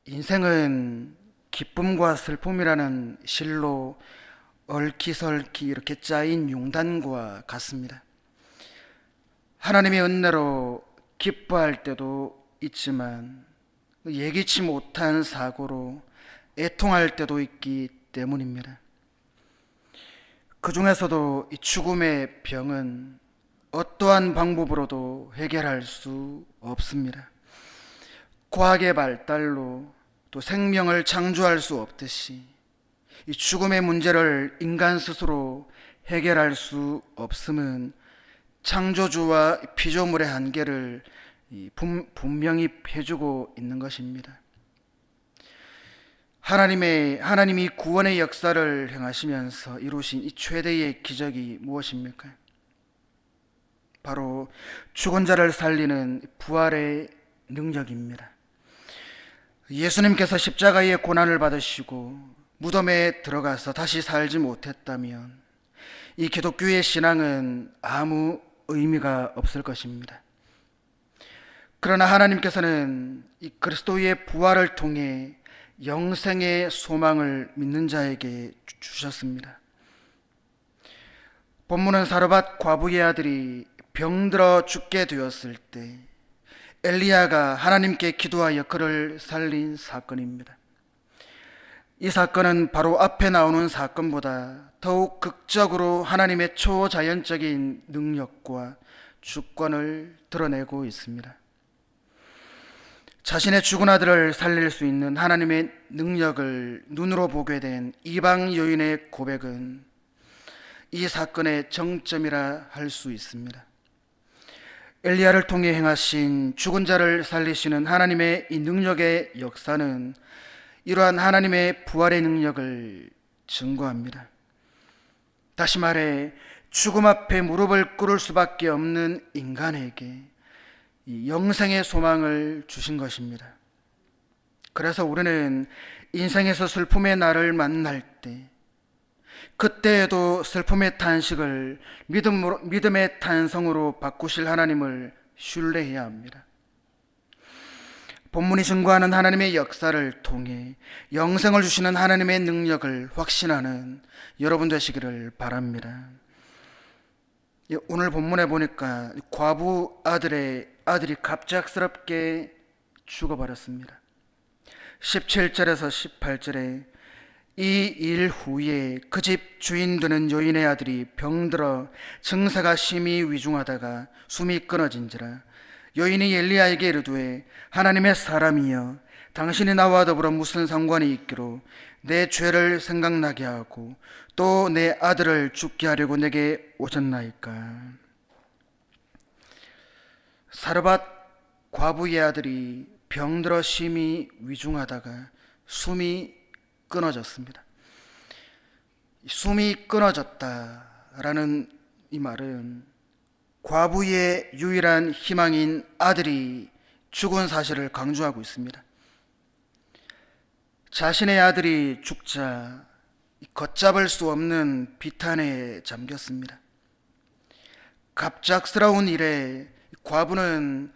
인생은 기쁨과 슬픔이라는 실로 얽히설키 이렇게 짜인 용단과 같습니다. 하나님의 은혜로 기뻐할 때도 있지만 예기치 못한 사고로 애통할 때도 있기 때문입니다. 그 중에서도 이 죽음의 병은 어떠한 방법으로도 해결할 수 없습니다. 과학의 발달로 또 생명을 창조할 수 없듯이 이 죽음의 문제를 인간 스스로 해결할 수 없음은 창조주와 피조물의 한계를 분명히 해주고 있는 것입니다. 하나님이 구원의 역사를 행하시면서 이루신 이 최대의 기적이 무엇입니까? 바로 죽은 자를 살리는 부활의 능력입니다. 예수님께서 십자가의 고난을 받으시고 무덤에 들어가서 다시 살지 못했다면 이 기독교의 신앙은 아무 의미가 없을 것입니다. 그러나 하나님께서는 이 그리스도의 부활을 통해 영생의 소망을 믿는 자에게 주셨습니다. 본문은 사르밧 과부의 아들이 병들어 죽게 되었을 때 엘리야가 하나님께 기도하여 그를 살린 사건입니다. 이 사건은 바로 앞에 나오는 사건보다 더욱 극적으로 하나님의 초자연적인 능력과 주권을 드러내고 있습니다. 자신의 죽은 아들을 살릴 수 있는 하나님의 능력을 눈으로 보게 된 이방 여인의 고백은 이 사건의 정점이라 할 수 있습니다. 엘리야를 통해 행하신 죽은 자를 살리시는 하나님의 이 능력의 역사는 이러한 하나님의 부활의 능력을 증거합니다. 다시 말해 죽음 앞에 무릎을 꿇을 수밖에 없는 인간에게 이 영생의 소망을 주신 것입니다. 그래서 우리는 인생에서 슬픔의 날을 만날 때 그때에도 슬픔의 탄식을 믿음의 탄성으로 바꾸실 하나님을 신뢰해야 합니다. 본문이 증거하는 하나님의 역사를 통해 영생을 주시는 하나님의 능력을 확신하는 여러분 되시기를 바랍니다. 오늘 본문에 보니까 과부 아들이 갑작스럽게 죽어버렸습니다. 17절에서 18절에 이 일 후에 그 집 주인 되는 여인의 아들이 병들어 증세가 심히 위중하다가 숨이 끊어진지라 여인이 엘리야에게 이르되 하나님의 사람이여 당신이 나와 더불어 무슨 상관이 있기로 내 죄를 생각나게 하고 또 내 아들을 죽게 하려고 내게 오셨나이까. 사르밧 과부의 아들이 병들어 심히 위중하다가 숨이 끊어졌습니다. 숨이 끊어졌다라는 이 말은 과부의 유일한 희망인 아들이 죽은 사실을 강조하고 있습니다. 자신의 아들이 죽자 걷잡을 수 없는 비탄에 잠겼습니다. 갑작스러운 일에 과부는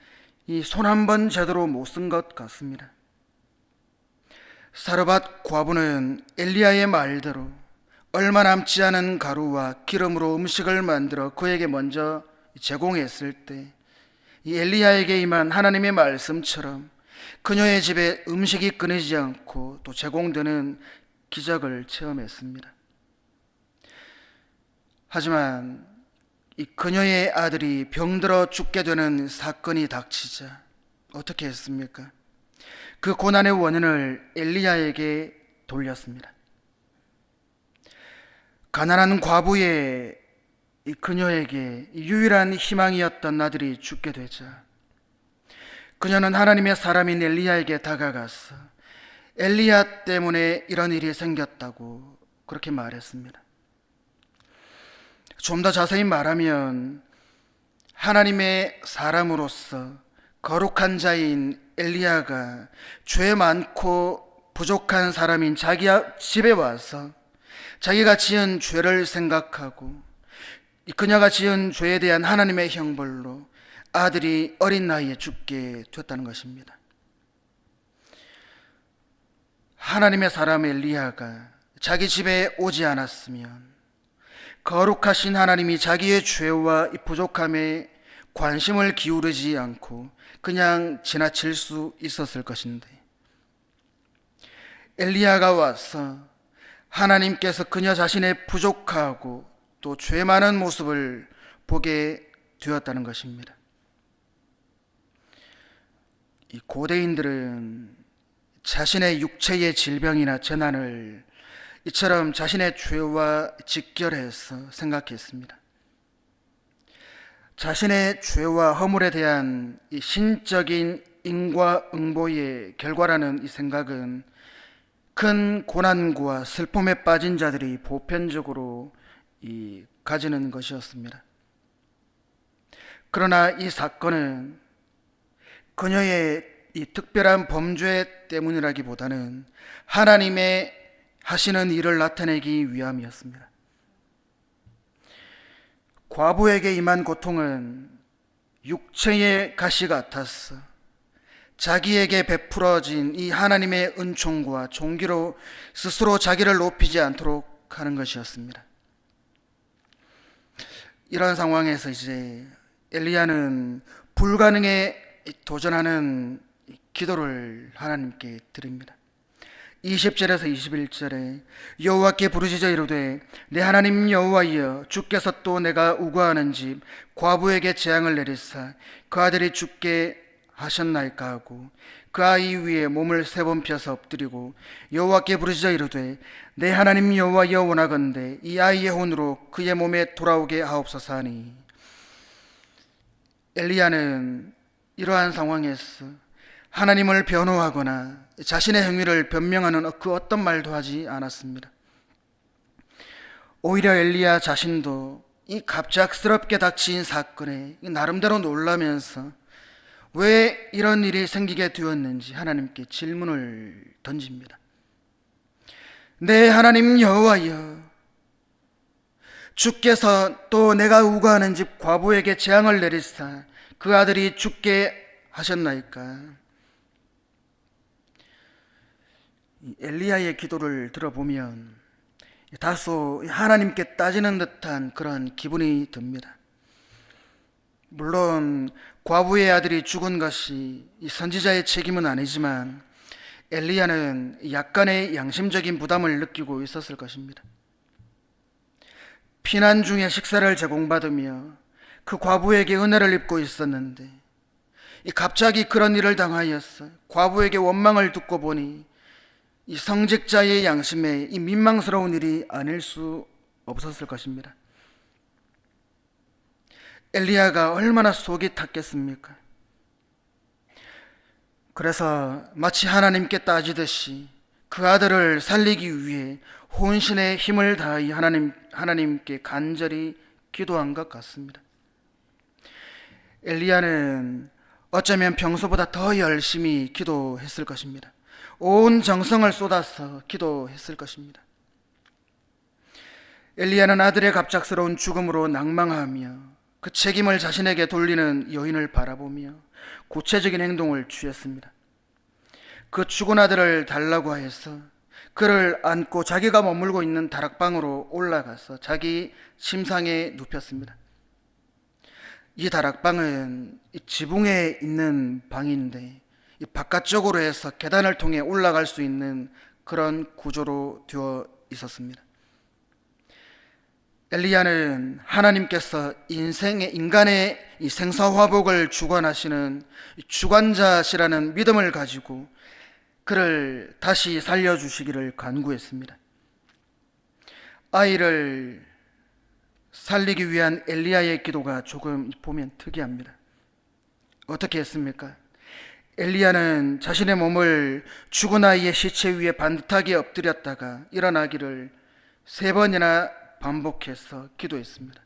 이 손 한 번 제대로 못 쓴 것 같습니다. 사르밧 과부는 엘리야의 말대로 얼마 남지 않은 가루와 기름으로 음식을 만들어 그에게 먼저 제공했을 때 이 엘리야에게 임한 하나님의 말씀처럼 그녀의 집에 음식이 끊이지 않고 또 제공되는 기적을 체험했습니다. 하지만 이 그녀의 아들이 병들어 죽게 되는 사건이 닥치자 어떻게 했습니까? 그 고난의 원인을 엘리야에게 돌렸습니다. 가난한 과부의 그녀에게 유일한 희망이었던 아들이 죽게 되자 그녀는 하나님의 사람인 엘리야에게 다가가서 엘리야 때문에 이런 일이 생겼다고 그렇게 말했습니다. 좀 더 자세히 말하면 하나님의 사람으로서 거룩한 자인 엘리야가 죄 많고 부족한 사람인 자기 집에 와서 자기가 지은 죄를 생각하고 그녀가 지은 죄에 대한 하나님의 형벌로 아들이 어린 나이에 죽게 됐다는 것입니다. 하나님의 사람 엘리야가 자기 집에 오지 않았으면 거룩하신 하나님이 자기의 죄와 이 부족함에 관심을 기울이지 않고 그냥 지나칠 수 있었을 것인데, 엘리야가 와서 하나님께서 그녀 자신의 부족하고 또 죄 많은 모습을 보게 되었다는 것입니다. 이 고대인들은 자신의 육체의 질병이나 재난을 이처럼 자신의 죄와 직결해서 생각했습니다. 자신의 죄와 허물에 대한 이 신적인 인과응보의 결과라는 이 생각은 큰 고난과 슬픔에 빠진 자들이 보편적으로 가지는 것이었습니다. 그러나 이 사건은 그녀의 이 특별한 범죄 때문이라기보다는 하나님의 하시는 일을 나타내기 위함이었습니다. 과부에게 임한 고통은 육체의 가시 같았어 자기에게 베풀어진 이 하나님의 은총과 존귀로 스스로 자기를 높이지 않도록 하는 것이었습니다. 이런 상황에서 이제 엘리야는 불가능에 도전하는 기도를 하나님께 드립니다. 20절에서 21절에 여호와께 부르짖어 이르되 내 하나님 여호와여, 주께서 또 내가 우거하는 집 과부에게 재앙을 내리사 그 아들이 죽게 하셨나이까 하고 그 아이 위에 몸을 3번 펴서 엎드리고 여호와께 부르짖어 이르되 내 하나님 여호와여, 원하건대 이 아이의 혼으로 그의 몸에 돌아오게 하옵소서 하니, 엘리야는 이러한 상황에서 하나님을 변호하거나 자신의 행위를 변명하는 그 어떤 말도 하지 않았습니다. 오히려 엘리야 자신도 이 갑작스럽게 닥친 사건에 나름대로 놀라면서 왜 이런 일이 생기게 되었는지 하나님께 질문을 던집니다. 내 하나님 여호와여, 주께서 또 내가 우거하는 집 과부에게 재앙을 내리사 그 아들이 죽게 하셨나이까? 엘리야의 기도를 들어보면 다소 하나님께 따지는 듯한 그런 기분이 듭니다. 물론 과부의 아들이 죽은 것이 이 선지자의 책임은 아니지만 엘리야는 약간의 양심적인 부담을 느끼고 있었을 것입니다. 피난 중에 식사를 제공받으며 그 과부에게 은혜를 입고 있었는데 갑자기 그런 일을 당하였어 과부에게 원망을 듣고 보니 이 성직자의 양심에 이 민망스러운 일이 아닐 수 없었을 것입니다. 엘리야가 얼마나 속이 탔겠습니까? 그래서 마치 하나님께 따지듯이 그 아들을 살리기 위해 혼신의 힘을 다하여 하나님께 간절히 기도한 것 같습니다. 엘리야는 어쩌면 평소보다 더 열심히 기도했을 것입니다. 온 정성을 쏟아서 기도했을 것입니다. 엘리야는 아들의 갑작스러운 죽음으로 낭망하며 그 책임을 자신에게 돌리는 여인을 바라보며 구체적인 행동을 취했습니다. 그 죽은 아들을 달라고 하여서 그를 안고 자기가 머물고 있는 다락방으로 올라가서 자기 침상에 눕혔습니다. 이 다락방은 이 지붕에 있는 방인데 이 바깥쪽으로 해서 계단을 통해 올라갈 수 있는 그런 구조로 되어 있었습니다. 엘리야는 하나님께서 인간의 이 생사화복을 주관하시는 주관자시라는 믿음을 가지고 그를 다시 살려주시기를 간구했습니다. 아이를 살리기 위한 엘리야의 기도가 조금 보면 특이합니다. 어떻게 했습니까? 엘리야는 자신의 몸을 죽은 아이의 시체 위에 반듯하게 엎드렸다가 일어나기를 3번이나 반복해서 기도했습니다.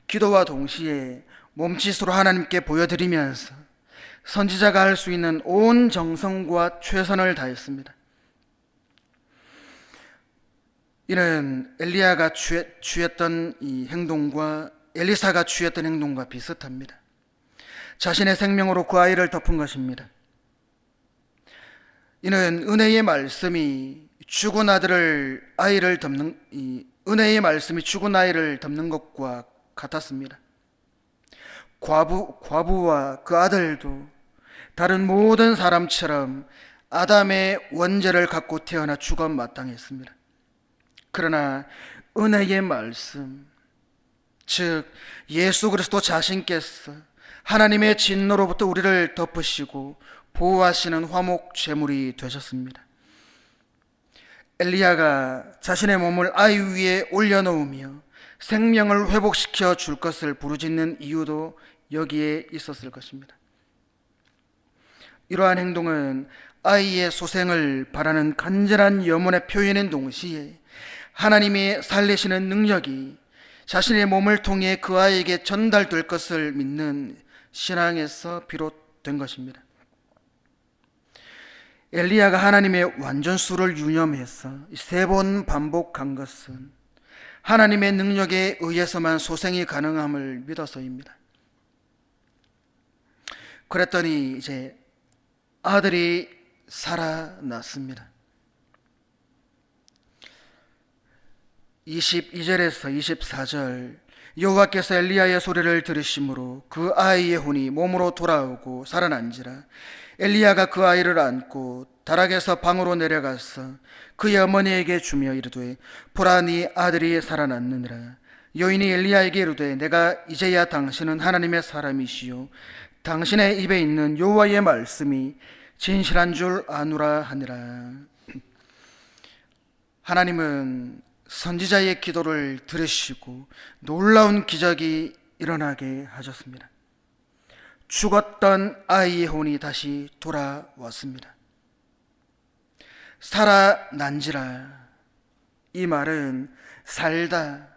기도와 동시에 몸짓으로 하나님께 보여드리면서 선지자가 할 수 있는 온 정성과 최선을 다했습니다. 이는 엘리야가 취했던 이 행동과 엘리사가 취했던 행동과 비슷합니다. 자신의 생명으로 그 아이를 덮은 것입니다. 이는 은혜의 말씀이 죽은 아이를 덮는 은혜의 말씀이 죽은 아이를 덮는 것과 같았습니다. 과부와 그 아들도 다른 모든 사람처럼 아담의 원죄를 갖고 태어나 죽어 마땅했습니다. 그러나 은혜의 말씀, 즉 예수 그리스도 자신께서 하나님의 진노로부터 우리를 덮으시고 보호하시는 화목 제물이 되셨습니다. 엘리야가 자신의 몸을 아이 위에 올려놓으며 생명을 회복시켜 줄 것을 부르짖는 이유도 여기에 있었을 것입니다. 이러한 행동은 아이의 소생을 바라는 간절한 염원의 표현인 동시에 하나님이 살리시는 능력이 자신의 몸을 통해 그 아이에게 전달될 것을 믿는 신앙에서 비롯된 것입니다. 엘리야가 하나님의 완전수를 유념해서 3번 반복한 것은 하나님의 능력에 의해서만 소생이 가능함을 믿어서입니다. 그랬더니 이제 아들이 살아났습니다. 22절에서 24절, 여호와께서 엘리야의 소리를 들으심으로 그 아이의 혼이 몸으로 돌아오고 살아난지라. 엘리야가 그 아이를 안고 다락에서 방으로 내려가서 그의 어머니에게 주며 이르되, 보라, 네 아들이 살아났느니라. 여인이 엘리야에게 이르되, 내가 이제야 당신은 하나님의 사람이시요 당신의 입에 있는 여호와의 말씀이 진실한 줄 아노라 하니라. 하나님은 선지자의 기도를 들으시고 놀라운 기적이 일어나게 하셨습니다. 죽었던 아이의 혼이 다시 돌아왔습니다. 살아난지라, 이 말은 살다,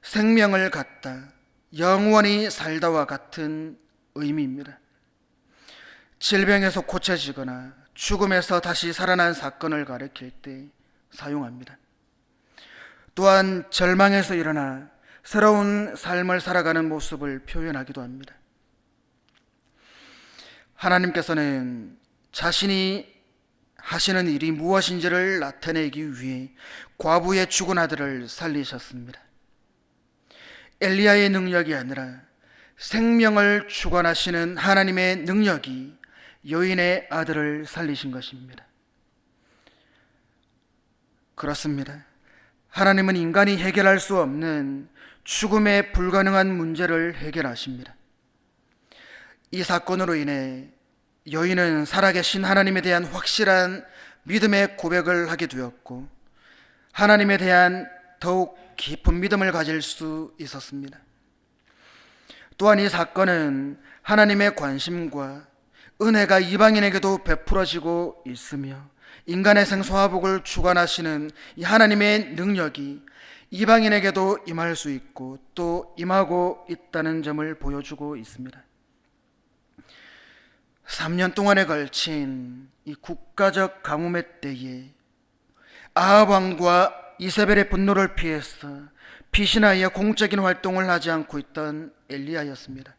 생명을 갖다, 영원히 살다와 같은 의미입니다. 질병에서 고쳐지거나 죽음에서 다시 살아난 사건을 가리킬 때 사용합니다. 또한 절망에서 일어나 새로운 삶을 살아가는 모습을 표현하기도 합니다. 하나님께서는 자신이 하시는 일이 무엇인지를 나타내기 위해 과부의 죽은 아들을 살리셨습니다. 엘리야의 능력이 아니라 생명을 주관하시는 하나님의 능력이 여인의 아들을 살리신 것입니다. 그렇습니다. 하나님은 인간이 해결할 수 없는 죽음의 불가능한 문제를 해결하십니다. 이 사건으로 인해 여인은 살아계신 하나님에 대한 확실한 믿음의 고백을 하게 되었고, 하나님에 대한 더욱 깊은 믿음을 가질 수 있었습니다. 또한 이 사건은 하나님의 관심과 은혜가 이방인에게도 베풀어지고 있으며, 인간의 생사화복을 주관하시는 이 하나님의 능력이 이방인에게도 임할 수 있고 또 임하고 있다는 점을 보여주고 있습니다. 3년 동안에 걸친 이 국가적 가뭄의 때에 아합 왕과 이세벨의 분노를 피해서 피신하여 공적인 활동을 하지 않고 있던 엘리야였습니다.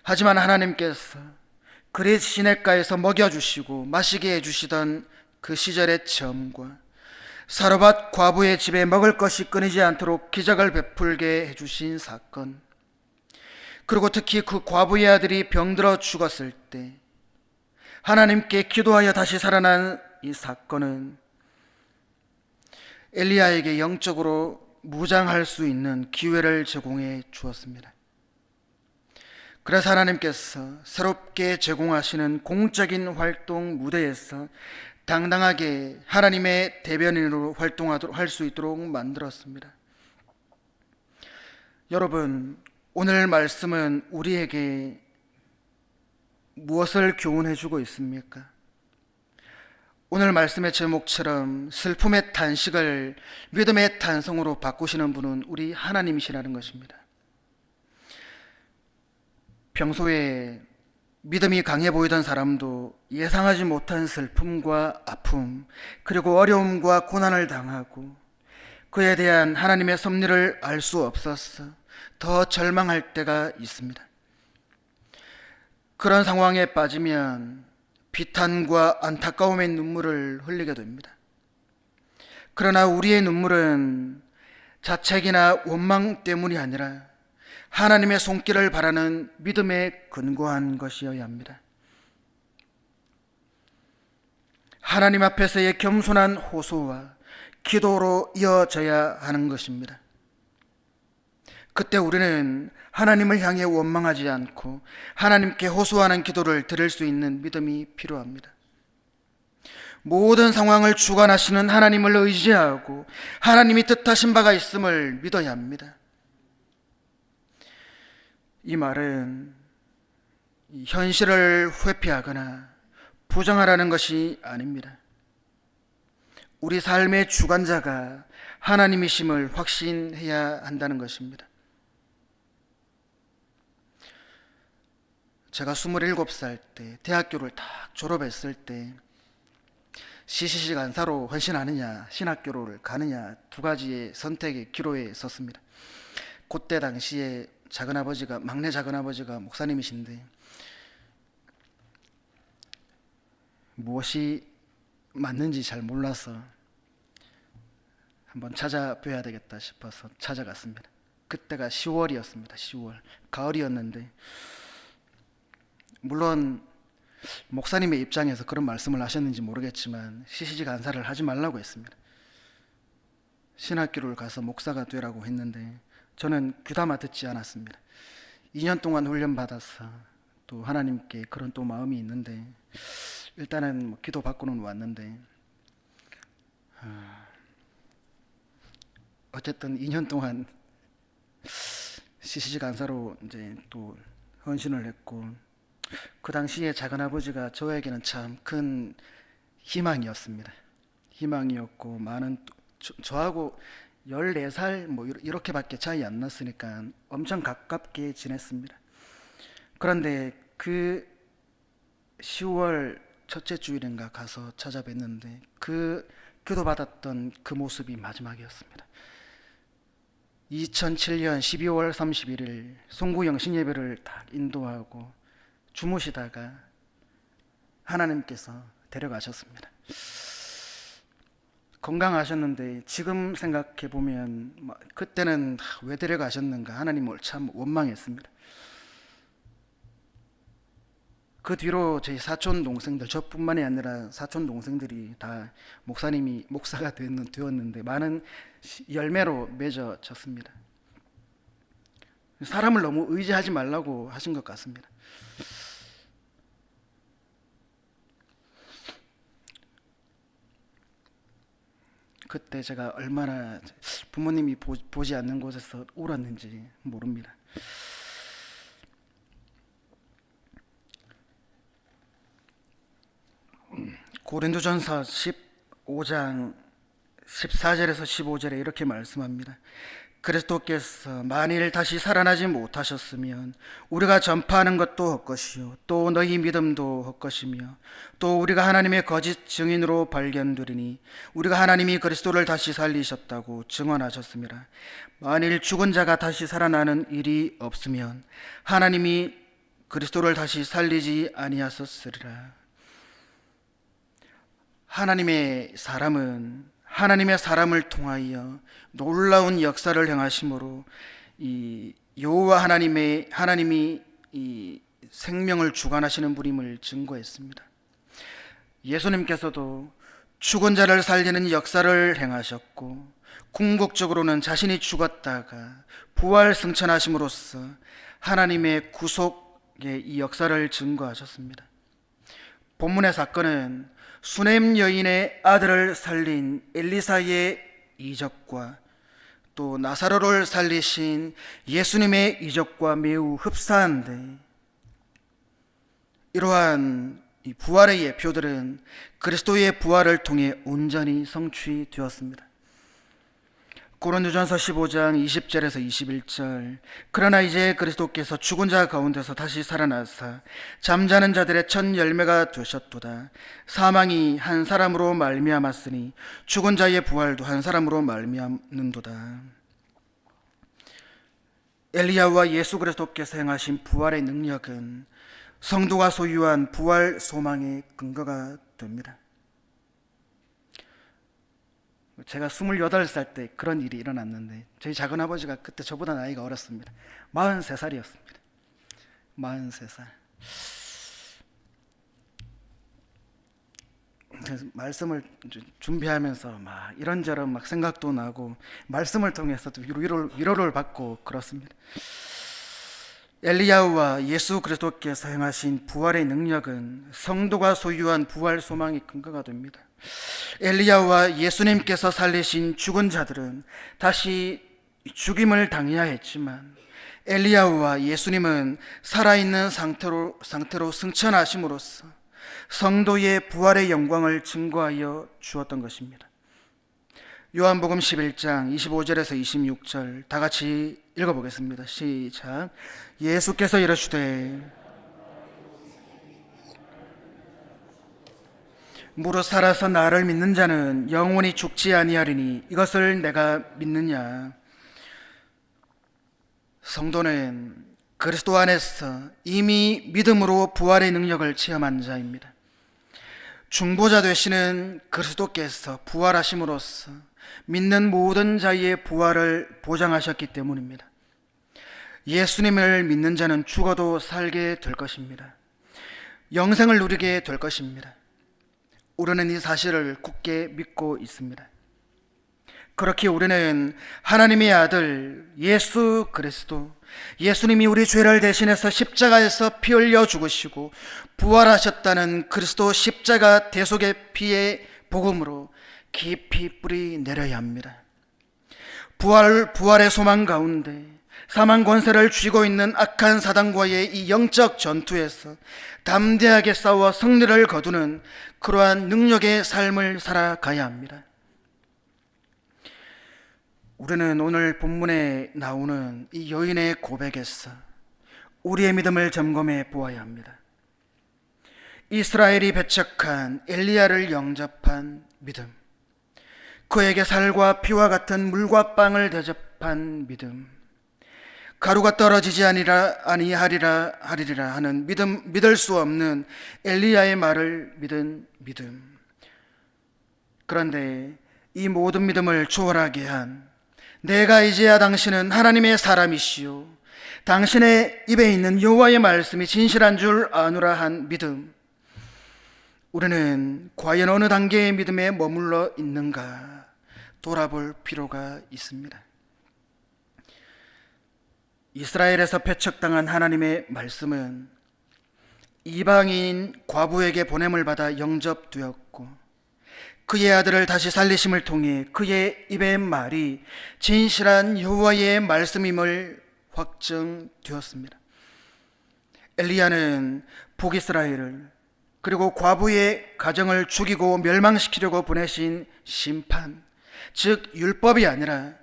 하지만 하나님께서 그릿 시냇가에서 먹여주시고 마시게 해주시던 그 시절의 체험과 사르밧 과부의 집에 먹을 것이 끊이지 않도록 기적을 베풀게 해주신 사건, 그리고 특히 그 과부의 아들이 병들어 죽었을 때 하나님께 기도하여 다시 살아난 이 사건은 엘리야에게 영적으로 무장할 수 있는 기회를 제공해 주었습니다. 그래서 하나님께서 새롭게 제공하시는 공적인 활동 무대에서 당당하게 하나님의 대변인으로 활동하도록 할 수 있도록 만들었습니다. 여러분, 오늘 말씀은 우리에게 무엇을 교훈해 주고 있습니까? 오늘 말씀의 제목처럼 슬픔의 탄식을 믿음의 탄성으로 바꾸시는 분은 우리 하나님이시라는 것입니다. 평소에 믿음이 강해 보이던 사람도 예상하지 못한 슬픔과 아픔, 그리고 어려움과 고난을 당하고 그에 대한 하나님의 섭리를 알 수 없어서 더 절망할 때가 있습니다. 그런 상황에 빠지면 비탄과 안타까움의 눈물을 흘리게 됩니다. 그러나 우리의 눈물은 자책이나 원망 때문이 아니라 하나님의 손길을 바라는 믿음에 근거한 것이어야 합니다. 하나님 앞에서의 겸손한 호소와 기도로 이어져야 하는 것입니다. 그때 우리는 하나님을 향해 원망하지 않고 하나님께 호소하는 기도를 드릴 수 있는 믿음이 필요합니다. 모든 상황을 주관하시는 하나님을 의지하고 하나님이 뜻하신 바가 있음을 믿어야 합니다. 이 말은 현실을 회피하거나 부정하라는 것이 아닙니다. 우리 삶의 주관자가 하나님이심을 확신해야 한다는 것입니다. 제가 27살 때 대학교를 딱 졸업했을 때 CCC 간사로 헌신하느냐 신학교를 가느냐 두 가지의 선택의 기로에 섰습니다. 그때 당시에 막내 작은아버지가 목사님이신데 무엇이 맞는지 잘 몰라서 한번 찾아뵈야 되겠다 싶어서 찾아갔습니다. 그때가 10월이었습니다. 10월 가을이었는데 물론 목사님의 입장에서 그런 말씀을 하셨는지 모르겠지만 CCG 간사를 하지 말라고 했습니다. 신학교를 가서 목사가 되라고 했는데 저는 귀담아 듣지 않았습니다. 2년 동안 훈련받아서 또 하나님께 그런 또 마음이 있는데 일단은 기도 받고는 왔는데 어쨌든 2년 동안 CCG 간사로 이제 또 헌신을 했고 그 당시에 작은아버지가 저에게는 참 큰 희망이었습니다. 희망이었고 많은 저하고 14살 뭐 이렇게밖에 차이 안 났으니까 엄청 가깝게 지냈습니다. 그런데 그 10월 첫째 주일인가 가서 찾아뵀는데 그 기도받았던 그 모습이 마지막이었습니다. 2007년 12월 31일 송구 영신 예배를 딱 인도하고 주무시다가 하나님께서 데려가셨습니다. 건강하셨는데 지금 생각해 보면 그때는 왜 데려가셨는가 하나님을 참 원망했습니다. 그 뒤로 저희 사촌 동생들 저뿐만이 아니라 사촌 동생들이 다 목사가 되었는데 많은 열매로 맺어졌습니다. 사람을 너무 의지하지 말라고 하신 것 같습니다. 그때 제가 얼마나 부모님이 보지 않는 곳에서 울었는지 모릅니다. 고린도전서 15장 14절에서 15절에 이렇게 말씀합니다. 그리스도께서 만일 다시 살아나지 못하셨으면 우리가 전파하는 것도 헛것이요 또 너희 믿음도 헛것이며 또 우리가 하나님의 거짓 증인으로 발견되리니 우리가 하나님이 그리스도를 다시 살리셨다고 증언하셨습니다. 만일 죽은 자가 다시 살아나는 일이 없으면 하나님이 그리스도를 다시 살리지 아니하셨으리라. 하나님의 사람을 통하여 놀라운 역사를 행하심으로 이 여호와 하나님이 이 생명을 주관하시는 분임을 증거했습니다. 예수님께서도 죽은 자를 살리는 역사를 행하셨고 궁극적으로는 자신이 죽었다가 부활 승천하심으로써 하나님의 구속의 이 역사를 증거하셨습니다. 본문의 사건은 수넴 여인의 아들을 살린 엘리사의 이적과 또 나사로를 살리신 예수님의 이적과 매우 흡사한데 이러한 이 부활의 예표들은 그리스도의 부활을 통해 온전히 성취되었습니다. 고린도전서 15장 20절에서 21절 그러나 이제 그리스도께서 죽은 자 가운데서 다시 살아나사 잠자는 자들의 첫 열매가 되셨도다. 사망이 한 사람으로 말미암았으니 죽은 자의 부활도 한 사람으로 말미암는도다. 엘리야와 예수 그리스도께서 행하신 부활의 능력은 성도가 소유한 부활 소망의 근거가 됩니다. 제가 28살 때 그런 일이 일어났는데, 저희 작은아버지가 그때 저보다 나이가 어렸습니다. 43살이었습니다. 43살. 말씀을 준비하면서 막 이런저런 막 생각도 나고, 말씀을 통해서도 위로를 받고 그렇습니다. 엘리야후와 예수 그리스도께서 행하신 부활의 능력은 성도가 소유한 부활 소망의 근거가 됩니다. 엘리야후와 예수님께서 살리신 죽은 자들은 다시 죽임을 당해야 했지만, 엘리야후와 예수님은 살아있는 상태로 승천하심으로써 성도의 부활의 영광을 증거하여 주었던 것입니다. 요한복음 11장 25절에서 26절 다 같이 읽어보겠습니다. 시작. 예수께서 이르시되 무릇 살아서 나를 믿는 자는 영원히 죽지 아니하리니 이것을 내가 믿느냐. 성도는 그리스도 안에서 이미 믿음으로 부활의 능력을 체험한 자입니다. 중보자 되시는 그리스도께서 부활하심으로써 믿는 모든 자의 부활을 보장하셨기 때문입니다. 예수님을 믿는 자는 죽어도 살게 될 것입니다. 영생을 누리게 될 것입니다. 우리는 이 사실을 굳게 믿고 있습니다. 그렇게 우리는 하나님의 아들 예수 그리스도, 예수님이 우리 죄를 대신해서 십자가에서 피 흘려 죽으시고 부활하셨다는 그리스도 십자가 대속의 피의 복음으로 깊이 뿌리 내려야 합니다. 부활의 소망 가운데 사망 권세를 쥐고 있는 악한 사단과의 이 영적 전투에서 담대하게 싸워 승리를 거두는 그러한 능력의 삶을 살아가야 합니다. 우리는 오늘 본문에 나오는 이 여인의 고백에서 우리의 믿음을 점검해 보아야 합니다. 이스라엘이 배척한 엘리야를 영접한 믿음, 그에게 살과 피와 같은 물과 빵을 대접한 믿음, 가루가 떨어지지 아니하리라 하는 믿을 수 없는 엘리야의 말을 믿은 믿음. 그런데 이 모든 믿음을 초월하게 한 내가 이제야 당신은 하나님의 사람이시요 당신의 입에 있는 여호와의 말씀이 진실한 줄 아노라 한 믿음. 우리는 과연 어느 단계의 믿음에 머물러 있는가 돌아볼 필요가 있습니다. 이스라엘에서 배척당한 하나님의 말씀은 이방인 과부에게 보냄을 받아 영접되었고, 그의 아들을 다시 살리심을 통해 그의 입의 말이 진실한 여호와의 말씀임을 확정되었습니다. 엘리야는 북이스라엘을 그리고 과부의 가정을 죽이고 멸망시키려고 보내신 심판, 즉 율법이 아니라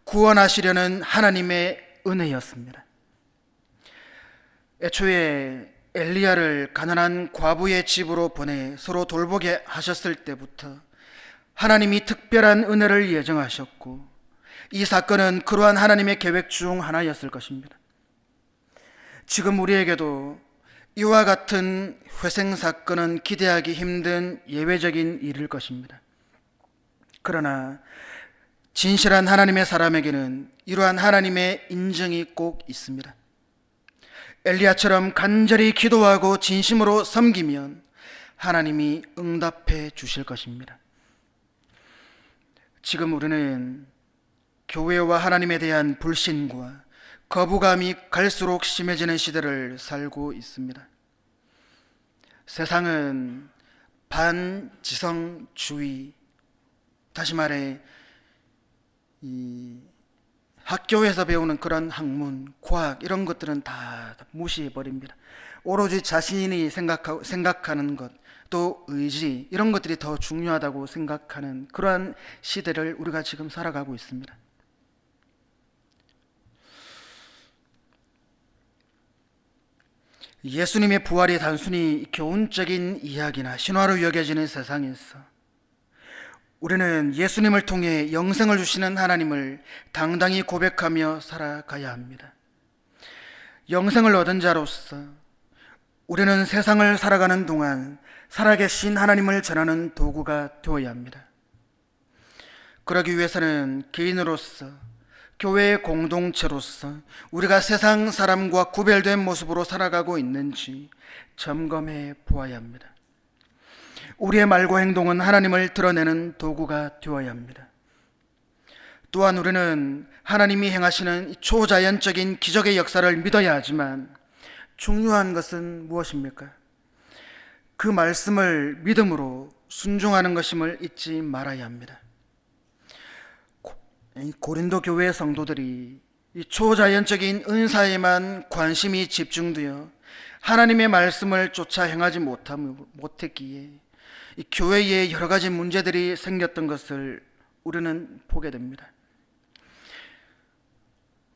구원하시려는 하나님의 은혜였습니다. 애초에 엘리야를 가난한 과부의 집으로 보내 서로 돌보게 하셨을 때부터 하나님이 특별한 은혜를 예정하셨고, 이 사건은 그러한 하나님의 계획 중 하나였을 것입니다. 지금 우리에게도 이와 같은 회생 사건은 기대하기 힘든 예외적인 일일 것입니다. 그러나 진실한 하나님의 사람에게는 이러한 하나님의 인정이 꼭 있습니다. 엘리야처럼 간절히 기도하고 진심으로 섬기면 하나님이 응답해 주실 것입니다. 지금 우리는 교회와 하나님에 대한 불신과 거부감이 갈수록 심해지는 시대를 살고 있습니다. 세상은 반지성주의, 다시 말해 이 학교에서 배우는 그런 학문, 과학 이런 것들은 다 무시해 버립니다. 오로지 자신이 생각하는 것, 또 의지 이런 것들이 더 중요하다고 생각하는 그러한 시대를 우리가 지금 살아가고 있습니다. 예수님의 부활이 단순히 교훈적인 이야기나 신화로 여겨지는 세상에서 우리는 예수님을 통해 영생을 주시는 하나님을 당당히 고백하며 살아가야 합니다. 영생을 얻은 자로서 우리는 세상을 살아가는 동안 살아계신 하나님을 전하는 도구가 되어야 합니다. 그러기 위해서는 개인으로서, 교회의 공동체로서 우리가 세상 사람과 구별된 모습으로 살아가고 있는지 점검해 보아야 합니다. 우리의 말과 행동은 하나님을 드러내는 도구가 되어야 합니다. 또한 우리는 하나님이 행하시는 초자연적인 기적의 역사를 믿어야 하지만 중요한 것은 무엇입니까? 그 말씀을 믿음으로 순종하는 것임을 잊지 말아야 합니다. 고린도 교회 성도들이 이 초자연적인 은사에만 관심이 집중되어 하나님의 말씀을 쫓아 행하지 못했기에 이 교회에 여러 가지 문제들이 생겼던 것을 우리는 보게 됩니다.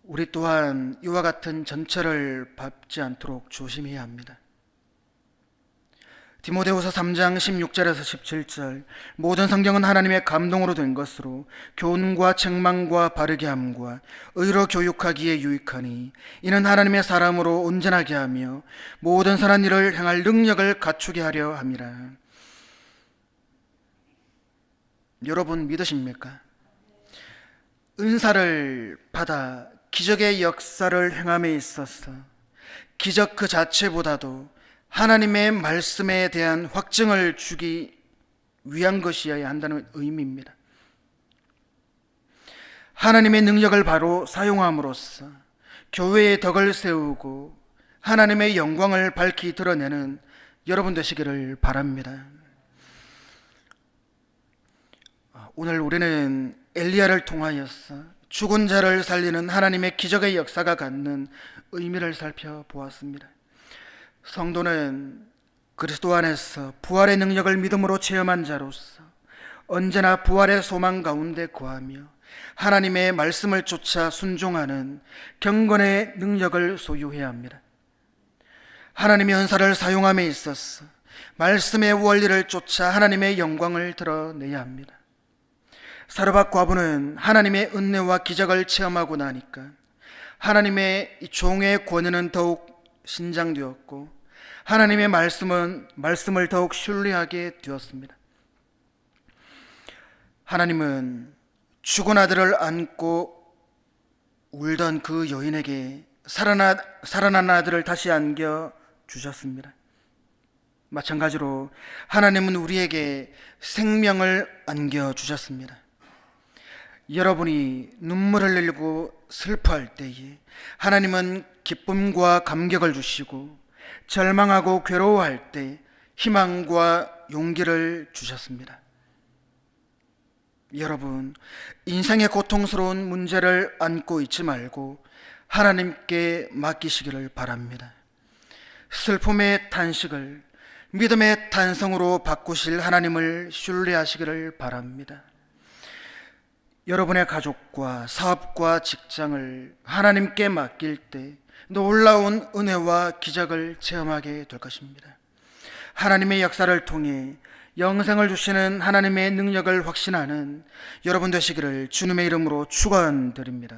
우리 또한 이와 같은 전철을 밟지 않도록 조심해야 합니다. 디모데후서 3장 16절에서 17절 모든 성경은 하나님의 감동으로 된 것으로 교훈과 책망과 바르게 함과 의로 교육하기에 유익하니 이는 하나님의 사람으로 온전하게 하며 모든 선한 일을 행할 능력을 갖추게 하려 함이라. 여러분 믿으십니까? 은사를 받아 기적의 역사를 행함에 있어서 기적 그 자체보다도 하나님의 말씀에 대한 확증을 주기 위한 것이어야 한다는 의미입니다. 하나님의 능력을 바로 사용함으로써 교회의 덕을 세우고 하나님의 영광을 밝히 드러내는 여러분 되시기를 바랍니다. 오늘 우리는 엘리야를 통하여서 죽은 자를 살리는 하나님의 기적의 역사가 갖는 의미를 살펴보았습니다. 성도는 그리스도 안에서 부활의 능력을 믿음으로 체험한 자로서 언제나 부활의 소망 가운데 거하며 하나님의 말씀을 쫓아 순종하는 경건의 능력을 소유해야 합니다. 하나님의 은사를 사용함에 있어서 말씀의 원리를 쫓아 하나님의 영광을 드러내야 합니다. 사르밧 과부는 하나님의 은혜와 기적을 체험하고 나니까 하나님의 종의 권위는 더욱 신장되었고 하나님의 말씀을 더욱 신뢰하게 되었습니다. 하나님은 죽은 아들을 안고 울던 그 여인에게 살아난 아들을 다시 안겨 주셨습니다. 마찬가지로 하나님은 우리에게 생명을 안겨 주셨습니다. 여러분이 눈물을 흘리고 슬퍼할 때에 하나님은 기쁨과 감격을 주시고 절망하고 괴로워할 때 희망과 용기를 주셨습니다. 여러분, 인생의 고통스러운 문제를 안고 있지 말고 하나님께 맡기시기를 바랍니다. 슬픔의 탄식을 믿음의 탄성으로 바꾸실 하나님을 신뢰하시기를 바랍니다. 여러분의 가족과 사업과 직장을 하나님께 맡길 때 놀라운 은혜와 기적을 체험하게 될 것입니다. 하나님의 역사를 통해 영생을 주시는 하나님의 능력을 확신하는 여러분 되시기를 주님의 이름으로 축원드립니다.